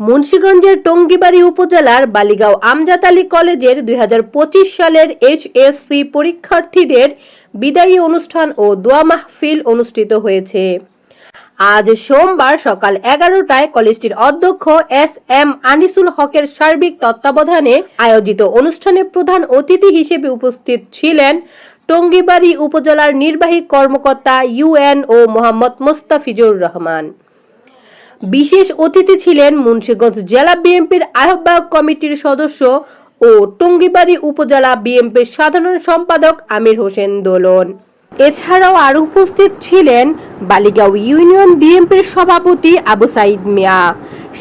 মুন্সিগঞ্জের টঙ্গীবাড়ি উপজেলার বালিগাঁও আমজাদ আলী কলেজের 2025 সালের এইচএসসি পরীক্ষার্থীদের বিদায়ী অনুষ্ঠান ও দোয়া মাহফিল অনুষ্ঠিত হয়েছে। আজ সোমবার সকাল 11টায় কলেজটির অধ্যক্ষ এস.এম. আনিসুল হকের সার্বিক তত্ত্বাবধানে আয়োজিত অনুষ্ঠানে প্রধান অতিথি হিসেবে উপস্থিত ছিলেন টঙ্গীবাড়ি উপজেলার নির্বাহী কর্মকর্তা ইউএনও মোহাম্মদ মোস্তাফিজুর রহমান। বিশেষ অতিথি ছিলেন মুন্সিগঞ্জ জেলা বিএনপির আহ্বায়ক কমিটির সদস্য ও টঙ্গীবাড়ি উপজেলা বিএনপির সাধারণ সম্পাদক আমির হোসেন দোলন। এছাড়াও আরো উপস্থিত ছিলেন বালিগাঁও ইউনিয়ন বিএনপির সভাপতি আবু সাইদ মিয়া,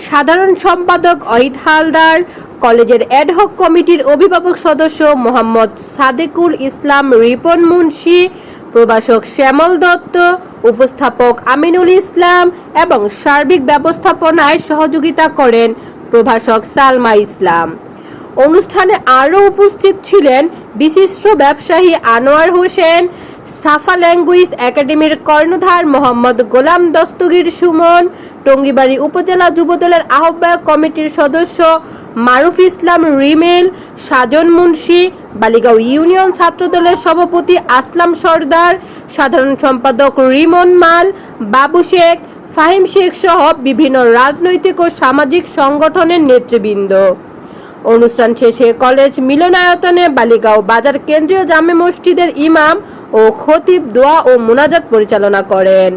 সাধারণ সম্পাদক অহিদ হালদার, কলেজের অ্যাডহক কমিটির অভিভাবক সদস্য মোহাম্মদ সাদেকুল ইসলাম রিপন মুন্সি, প্রভাষক শ্যামল দত্ত, উপস্থাপক আমিনুল ইসলাম এবং সার্বিক ব্যবস্থাপনায় সহযোগিতা করেন প্রভাষক সালমা ইসলাম। অনুষ্ঠানে আরও উপস্থিত ছিলেন বিশিষ্ট ব্যবসায়ী আনোয়ার হোসেন, সাফা ল্যাঙ্গুয়েজ একাডেমির কর্ণধার মোহাম্মদ গোলাম দস্তগীর সুমন, টঙ্গীবাড়ি উপজেলা যুবদলের আহ্বায়ক কমিটির সদস্য মারুফ ইসলাম রিমেল, সাজন মুন্সি, বালিগাঁও ইউনিয়ন ছাত্রদলের সভাপতি আসলাম সর্দার, সাধারণ সম্পাদক রিমন মাল, বাবু শেখ, ফাহিম শেখ সহ বিভিন্ন রাজনৈতিক ও সামাজিক সংগঠনের নেতৃবৃন্দ। অনুষ্ঠান শেষে কলেজ মিলনায়তনে বালিগাঁও বাজার কেন্দ্রীয় জামে মসজিদের ইমাম ও খতিব দোয়া ও মুনাজাত পরিচালনা করেন।